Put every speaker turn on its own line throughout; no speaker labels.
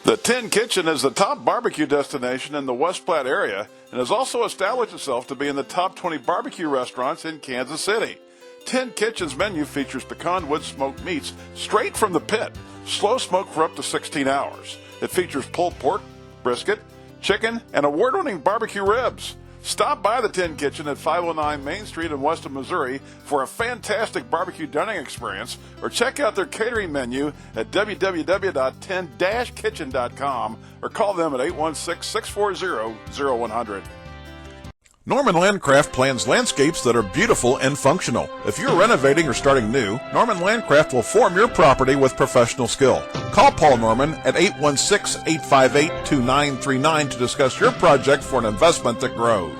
The Tin Kitchen is the top barbecue destination in the West Platte area and has also established itself to be in the top 20 barbecue restaurants in Kansas City. Tin Kitchen's menu features pecan wood smoked meats straight from the pit, slow smoked for up to 16 hours. It features pulled pork, brisket, chicken, and award-winning barbecue ribs. Stop by the Tin Kitchen at 509 Main Street in Weston, Missouri for a fantastic barbecue dining experience, or check out their catering menu at www.tin-kitchen.com or call them at 816-640-0100. Norman Landcraft plans landscapes that are beautiful and functional. If you're renovating or starting new, Norman Landcraft will form your property with professional skill. Call Paul Norman at 816-858-2939 to discuss your project for an investment that grows.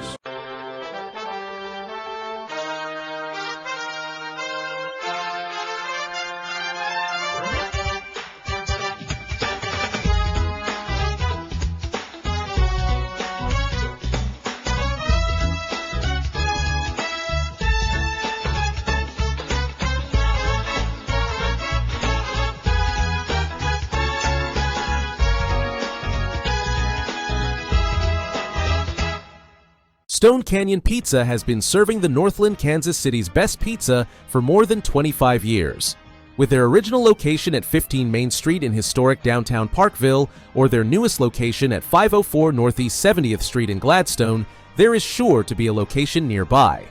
Stone Canyon Pizza has been serving the Northland, Kansas City's best pizza for more than 25 years. With their original location at 15 Main Street in historic downtown Parkville, or their newest location at 504 Northeast 70th Street in Gladstone, there is sure to be a location nearby.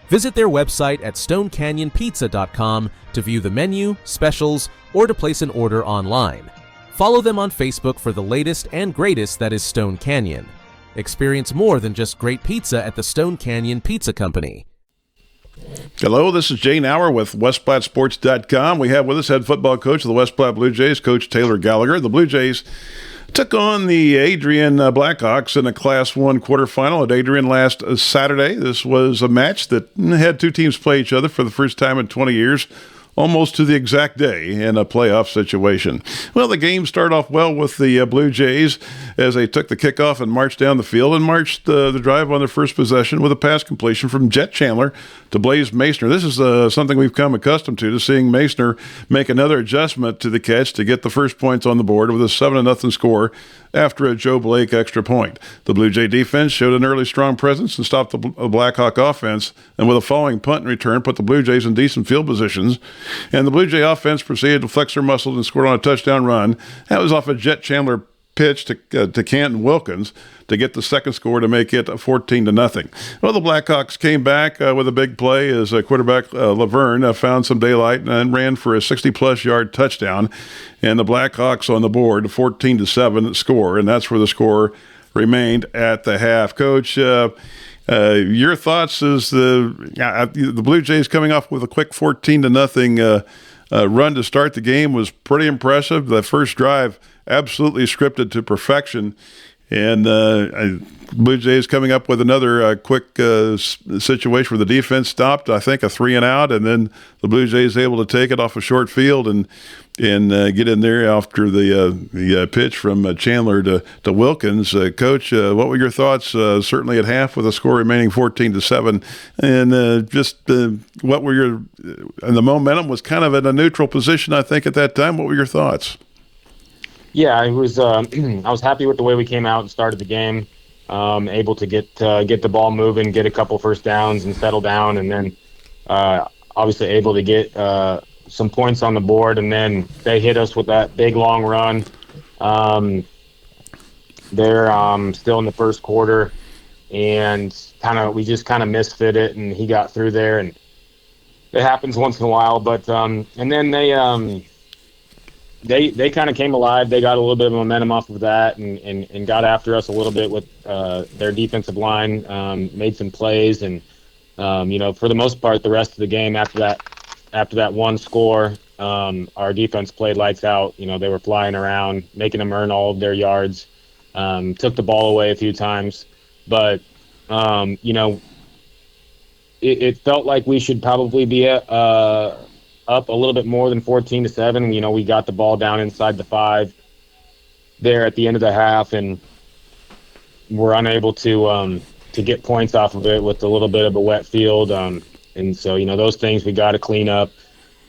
Visit their website at stonecanyonpizza.com to view the menu, specials, or to place an order online. Follow them on Facebook for the latest and greatest that is Stone Canyon. Experience more than just great pizza at the Stone Canyon Pizza Company.
Hello, this is Jay Nauer with WestPlatteSports.com. We have with us head football coach of the West Platte Blue Jays, Coach Taylor Gallagher. The Blue Jays took on the Adrian Blackhawks in a Class 1 quarterfinal at Adrian last Saturday. This was a match that had two teams play each other for the first time in 20 years. Almost to the exact day in a playoff situation. Well, the game started off well with the Blue Jays as they took the kickoff and marched down the field and marched the drive on their first possession with a pass completion from Jet Chandler to Blaze Maestner. This is something we've come accustomed to seeing Maestner make another adjustment to the catch to get the first points on the board with a 7-0 score after a Joe Blake extra point. The Blue Jay defense showed an early strong presence and stopped the Blackhawk offense, and with a following punt and return, put the Blue Jays in decent field positions. And the Blue Jay offense proceeded to flex their muscles and scored on a touchdown run. That was off a Jet Chandler pitch to Canton Wilkins to get the second score to make it 14-0. Well, the Blackhawks came back with a big play as quarterback Laverne found some daylight and ran for a 60-plus yard touchdown. And the Blackhawks on the board, 14-7 score, and that's where the score remained at the half. Coach, your thoughts as the Blue Jays coming off with a quick 14-0 run to start the game was pretty impressive. The first drive absolutely scripted to perfection. And Blue Jays coming up with another quick situation where the defense stopped, I think, a 3-and-out, and then the Blue Jays able to take it off a short field and get in there after the pitch from Chandler to Wilkins. Coach, what were your thoughts, certainly at half with the score remaining 14-7, and what were your – and the momentum was kind of in a neutral position, I think, at that time. What were your thoughts?
Yeah, I was happy with the way we came out and started the game, able to get the ball moving, get a couple first downs and settle down, and then obviously able to get some points on the board, and then they hit us with that big long run. They're still in the first quarter, and we just kind of misfit it, and he got through there, and it happens once in a while. But and then they kind of came alive. They got a little bit of momentum off of that and got after us a little bit with their defensive line, made some plays. And, for the most part, the rest of the game after that one score, our defense played lights out. They were flying around, making them earn all of their yards, took the ball away a few times. But, it felt like we should probably be up a little bit more than 14-7. We got the ball down inside the 5 there at the end of the half, and we're unable to get points off of it with a little bit of a wet field. And so, those things we got to clean up.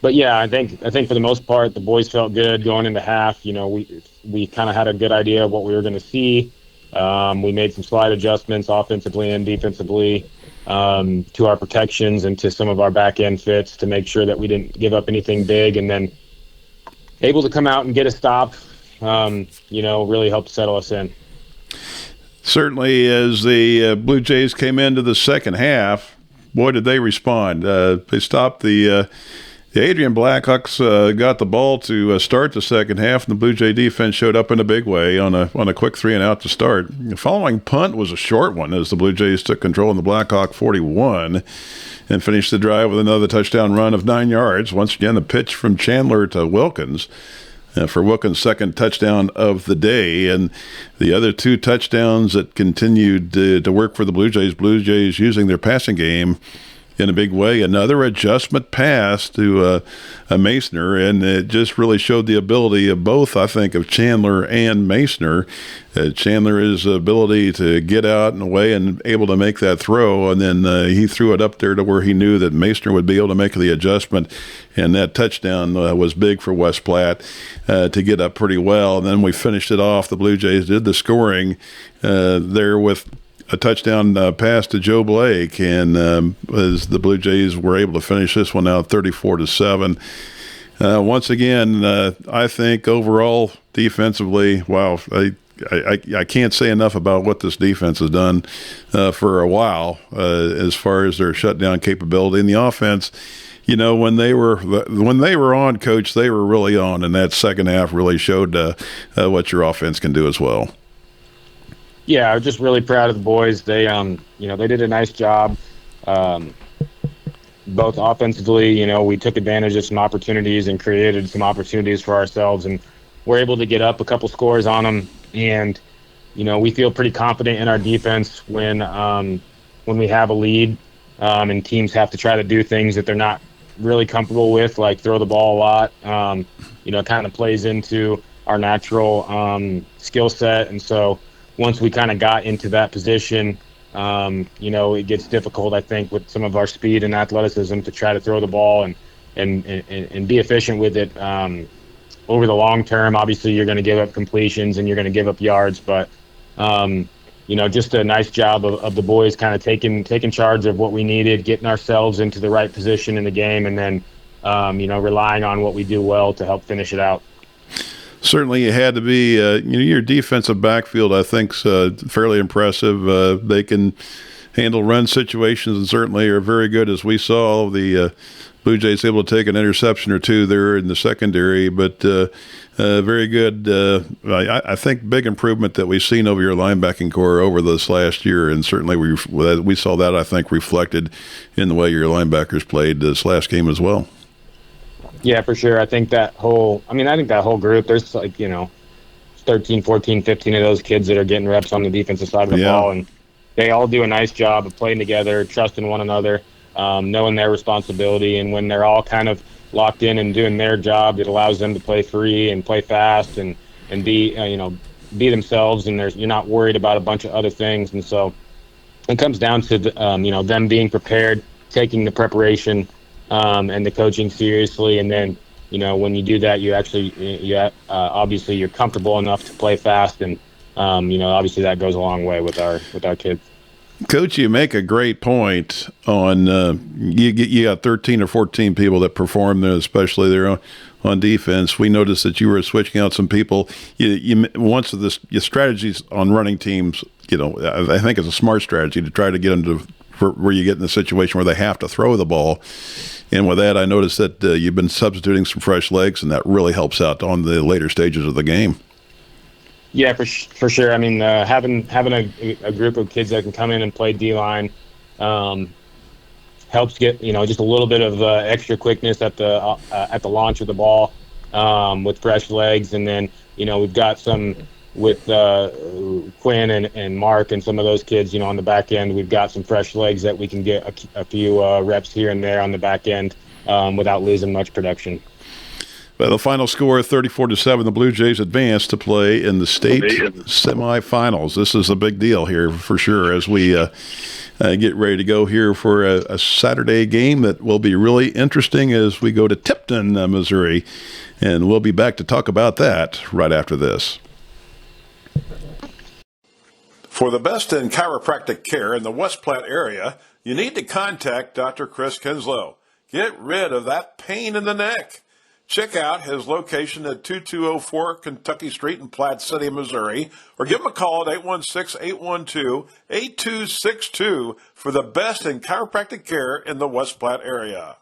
but yeah, I think for the most part, the boys felt good going into half. You know, we kind of had a good idea of what we were going to see. We made some slight adjustments offensively and defensively to our protections and to some of our back end fits to make sure that we didn't give up anything big, and then able to come out and get a stop, you know, really helped settle us in.
Certainly, as the Blue Jays came into the second half, boy, did they respond. They stopped the Adrian Blackhawks got the ball to start the second half, and the Blue Jay defense showed up in a big way on a quick 3-and-out to start. The following punt was a short one as the Blue Jays took control in the Blackhawk 41 and finished the drive with another touchdown run of 9 yards. Once again, the pitch from Chandler to Wilkins for Wilkins' second touchdown of the day. And the other 2 touchdowns that continued to work for the Blue Jays using their passing game in a big way. Another adjustment pass to a Masoner, and it just really showed the ability of both, I think, of Chandler and Masoner. Chandler's ability to get out and away and able to make that throw, and then he threw it up there to where he knew that Masoner would be able to make the adjustment, and that touchdown was big for West Platte to get up pretty well. And then we finished it off. The Blue Jays did the scoring there with a touchdown pass to Joe Blake, and as the Blue Jays were able to finish this one out 34-7. Once again, I think overall defensively, wow, I can't say enough about what this defense has done for a while as far as their shutdown capability. And the offense, you know, when they were on, Coach, they were really on, and that second half really showed what your offense can do as well.
Yeah, I'm just really proud of the boys. They, you know, they did a nice job, both offensively. You know, we took advantage of some opportunities and created some opportunities for ourselves, and we're able to get up a couple scores on them. And, you know, we feel pretty confident in our defense when we have a lead, and teams have to try to do things that they're not really comfortable with, like throw the ball a lot. You know, it kind of plays into our natural skill set, and so once we kind of got into that position, you know, it gets difficult, I think, with some of our speed and athleticism to try to throw the ball and be efficient with it. Over the long term, obviously, you're going to give up completions and you're going to give up yards, but you know, just a nice job of the boys kind of taking charge of what we needed, getting ourselves into the right position in the game, and then you know, relying on what we do well to help finish it out.
Certainly, it had to be. You know, your defensive backfield, I think, is fairly impressive. They can handle run situations, and certainly are very good. As we saw, the Blue Jays able to take an interception or two there in the secondary, but very good. I think big improvement that we've seen over your linebacking core over this last year, and certainly we saw that, I think, reflected in the way your linebackers played this last game as well.
Yeah, for sure. I think that whole group, there's like, you know, 13, 14, 15 of those kids that are getting reps on the defensive side of the ball, and they all do a nice job of playing together, trusting one another, knowing their responsibility. And when they're all kind of locked in and doing their job, it allows them to play free and play fast and be, you know, be themselves, and you're not worried about a bunch of other things. And so it comes down to, you know, them being prepared, taking the preparation and the coaching seriously, and then, you know, when you do that, obviously you're comfortable enough to play fast, and you know, obviously that goes a long way with our kids.
Coach, you make a great point on you got 13 or 14 people that perform there, especially there on defense. We noticed that you were switching out some people. Once your strategies on running teams, you know, I think it's a smart strategy to try to get them to where you get in a situation where they have to throw the ball. And with that, I noticed that you've been substituting some fresh legs, and that really helps out on the later stages of the game.
Yeah, for sure. I mean, having a group of kids that can come in and play D-line helps get, you know, just a little bit of extra quickness at the launch of the ball with fresh legs. And then, you know, we've got some with Quinn and Mark and some of those kids, you know, on the back end. We've got some fresh legs that we can get a few reps here and there on the back end without losing much production.
Well, the final score, 34-7, the Blue Jays advanced to play in the state semifinals. This is a big deal here for sure as we get ready to go here for a Saturday game that will be really interesting as we go to Tipton, Missouri. And we'll be back to talk about that right after this. For the best in chiropractic care in the West Platte area, you need to contact Dr. Chris Kinslow. Get rid of that pain in the neck. Check out his location at 2204 Kentucky Street in Platte City, Missouri, or give him a call at 816-812-8262 for the best in chiropractic care in the West Platte area.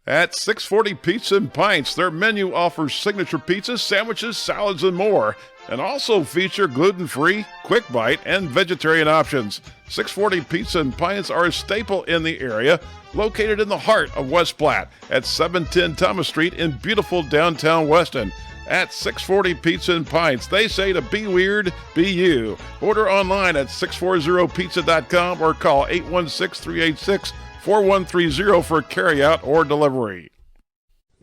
At 640 Pizza and Pints, their menu offers signature pizzas, sandwiches, salads, and more, and also feature gluten-free, quick bite, and vegetarian options. 640 Pizza and Pints are a staple in the area, located in the heart of West Platte at 710 Thomas Street in beautiful downtown Weston. At 640 Pizza and Pints, they say to be weird, be you. Order online at 640pizza.com or call 816-386-4130 for carryout or delivery.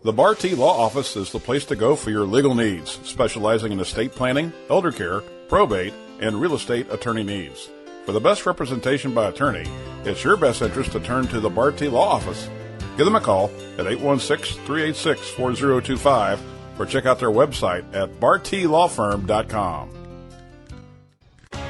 The Barty Law Office is the place to go for your legal needs, specializing in estate planning, elder care, probate, and real estate attorney needs. For the best representation by attorney, it's your best interest to turn to the Barty Law Office. Give them a call at 816-386-4025 or check out their website at bartylawfirm.com.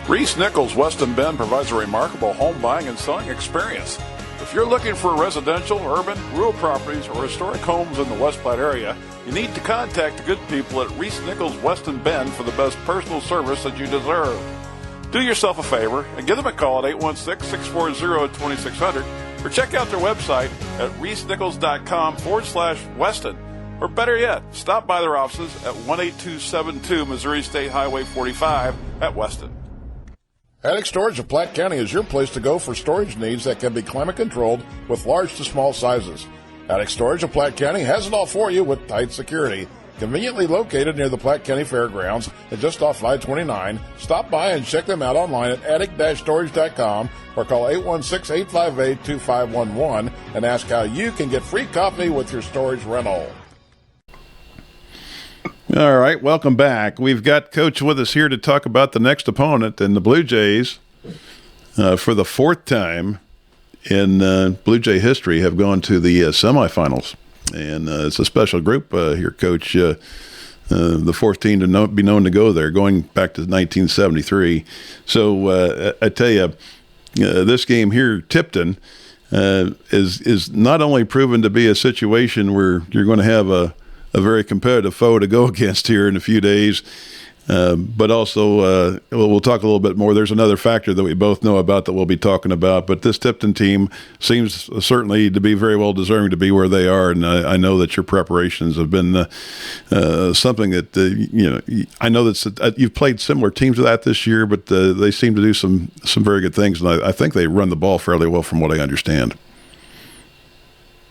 Reese Nichols Weston Bend provides a remarkable home buying and selling experience. If you're looking for residential, urban, rural properties, or historic homes in the West Platte area, you need to contact the good people at Reese Nichols Weston Bend for the best personal service that you deserve. Do yourself a favor and give them a call at 816-640-2600 or check out their website at reesenichols.com/Weston. Or better yet, stop by their offices at 18272 Missouri State Highway 45 at Weston. Attic Storage of Platte County is your place to go for storage needs that can be climate controlled with large to small sizes. Attic Storage of Platte County has it all for you with tight security. Conveniently located near the Platte County Fairgrounds and just off I-29, stop by and check them out online at attic-storage.com or call 816-858-2511 and ask how you can get free coffee with your storage rental. All right, welcome back. We've got Coach with us here to talk about the next opponent, and the Blue Jays, for the fourth time in Blue Jay history, have gone to the semifinals. And it's a special group here, Coach. The fourth team to be known to go there, going back to 1973. So I tell you, this game here, Tipton, is not only proven to be a situation where you're going to have a very competitive foe to go against here in a few days, but also we'll talk a little bit more. There's another factor that we both know about that we'll be talking about, but this Tipton team seems certainly to be very well deserving to be where they are, and I know that your preparations have been something that I know that you've played similar teams to that this year, but they seem to do some very good things, and I think they run the ball fairly well from what I understand.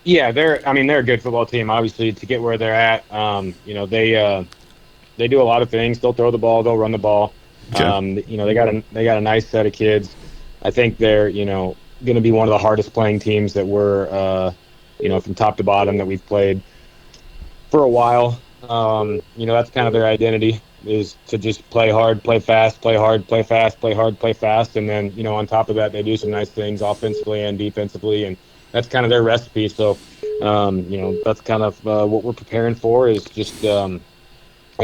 Yeah, they're a good football team. Obviously, to get where they're at, they do a lot of things. They'll throw the ball, they'll run the ball. Okay. They got a nice set of kids. I think they're going to be one of the hardest playing teams that we're from top to bottom that we've played for a while. That's kind of their identity, is to just play hard, play fast, play hard, play fast, play hard, play fast, and then on top of that they do some nice things offensively and defensively, and that's kind of their recipe. So, that's kind of what we're preparing for, is just a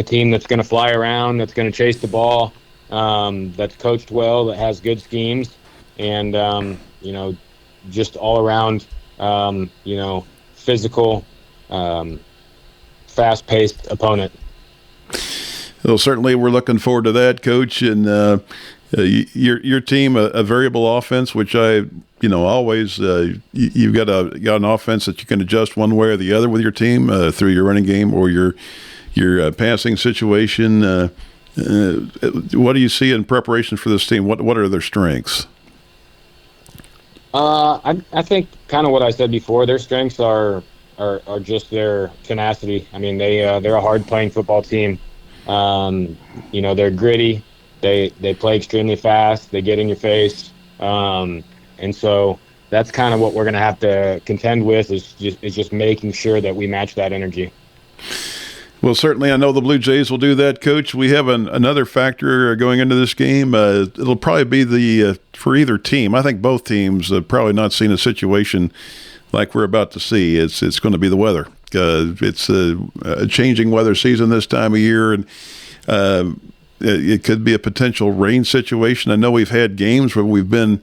team that's going to fly around, that's going to chase the ball, that's coached well, that has good schemes, and, just all around, physical, fast-paced opponent.
Well, certainly we're looking forward to that, Coach, and your team, a variable offense, which always you've got an offense that you can adjust one way or the other with your team through your running game or your passing situation. What do you see in preparation for this team? What are their strengths?
I think kind of what I said before. Their strengths are just their tenacity. I mean, they're a hard playing football team. They're gritty. They play extremely fast. They get in your face. And so that's kind of what we're going to have to contend with, is just making sure that we match that energy.
Well, certainly I know the Blue Jays will do that, Coach. We have another factor going into this game. It'll probably be for either team. I think both teams have probably not seen a situation like we're about to see. It's going to be the weather. It's a changing weather season this time of year, and it could be a potential rain situation. I know we've had games where we've been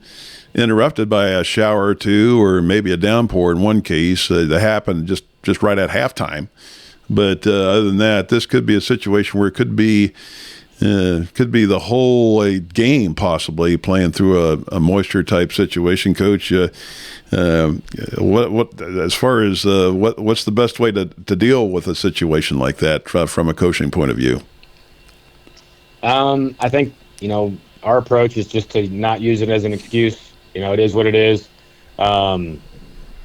interrupted by a shower or two, or maybe a downpour in one case that happened just right at halftime. But other than that, this could be a situation where it could be the whole game possibly playing through a moisture type situation. Coach, what as far as what's the best way to deal with a situation like that from a coaching point of view?
I think our approach is just to not use it as an excuse. It is what it is.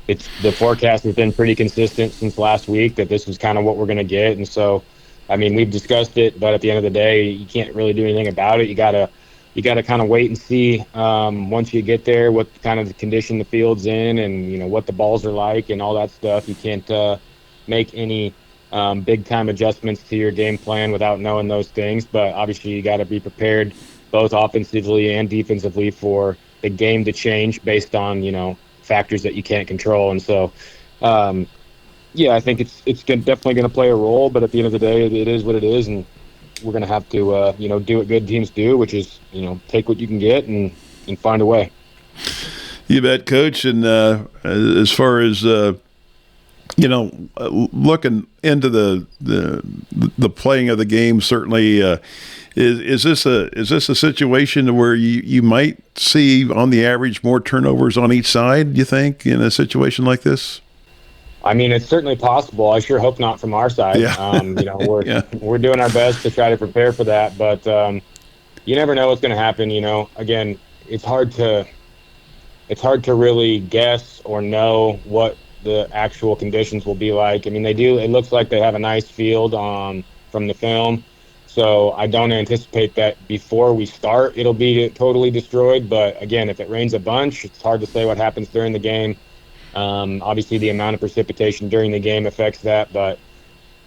The forecast has been pretty consistent since last week that this is kind of what we're going to get. And so, we've discussed it, but at the end of the day, you can't really do anything about it. You gotta kind of wait and see once you get there what kind of condition the field's in, and what the balls are like and all that stuff. You can't make any big time adjustments to your game plan without knowing those things. But obviously, you got to be prepared both offensively and defensively for the game to change based on factors that you can't control. And so, I think it's definitely going to play a role, but at the end of the day, it is what it is, and we're going to have to, do what good teams do, which is, take what you can get and find a way.
You bet, Coach. And as far as looking into the playing of the game, certainly, is this a situation where you might see on the average more turnovers on each side, you think, in a situation like this?
It's certainly possible. I sure hope not from our side.
Yeah.
We're doing our best to try to prepare for that, but you never know what's going to happen. Again, it's hard to really guess or know what the actual conditions will be like. It looks like they have a nice field from the film. So I don't anticipate that before we start it'll be totally destroyed. But again, if it rains a bunch, it's hard to say what happens during the game. Obviously, the amount of precipitation during the game affects that. But,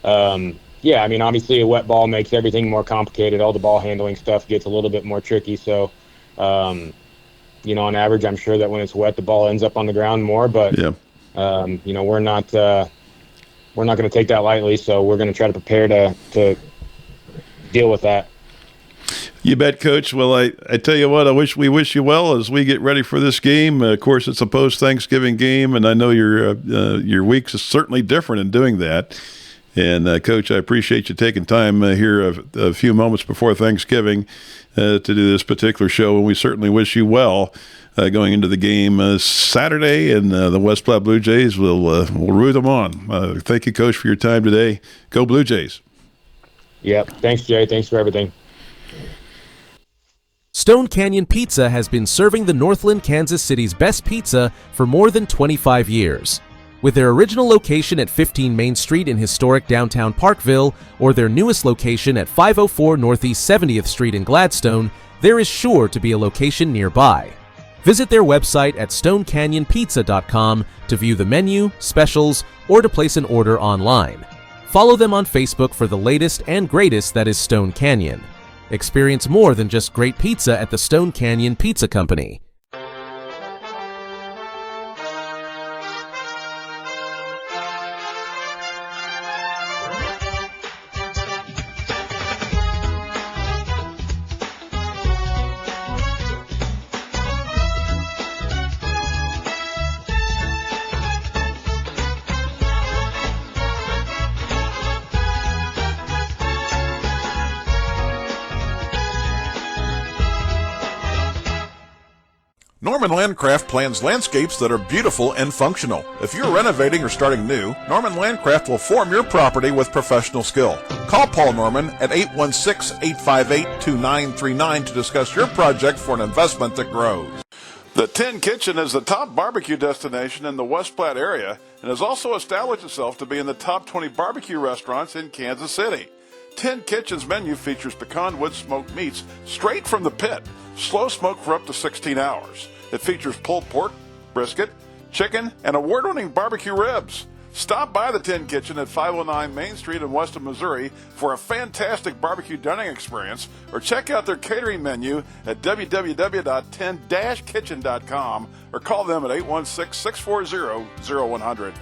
obviously a wet ball makes everything more complicated. All the ball handling stuff gets a little bit more tricky. So, on average, I'm sure that when it's wet, the ball ends up on the ground more. But,
yeah.
We're not going to take that lightly. So we're going to try to prepare to deal with that.
You bet, Coach. Well, I tell you what, we wish you well as we get ready for this game. Of course, it's a post-Thanksgiving game, and I know your week is certainly different in doing that. And, Coach, I appreciate you taking time here a few moments before Thanksgiving to do this particular show, and we certainly wish you well going into the game Saturday, and the West Platte Blue Jays will root them on. Thank you, Coach, for your time today. Go Blue Jays.
Yep. Thanks, Jay. Thanks for everything.
Stone Canyon Pizza has been serving the Northland, Kansas City's best pizza for more than 25 years. With their original location at 15 Main Street in historic downtown Parkville, or their newest location at 504 Northeast 70th Street in Gladstone, there is sure to be a location nearby. Visit their website at stonecanyonpizza.com to view the menu, specials, or to place an order online. Follow them on Facebook for the latest and greatest that is Stone Canyon. Experience more than just great pizza at the Stone Canyon Pizza Company.
Norman Landcraft plans landscapes that are beautiful and functional. If you're renovating or starting new, Norman Landcraft will form your property with professional skill. Call Paul Norman at 816-858-2939 to discuss your project for an investment that grows. The Tin Kitchen is the top barbecue destination in the West Platte area and has also established itself to be in the top 20 barbecue restaurants in Kansas City. Tin Kitchen's menu features pecan wood smoked meats straight from the pit, slow smoked for up to 16 hours. It features pulled pork, brisket, chicken, and award-winning barbecue ribs. Stop by the Tin Kitchen at 509 Main Street in Weston, Missouri for a fantastic barbecue dining experience, or check out their catering menu at www.tin-kitchen.com or call them at 816-640-0100.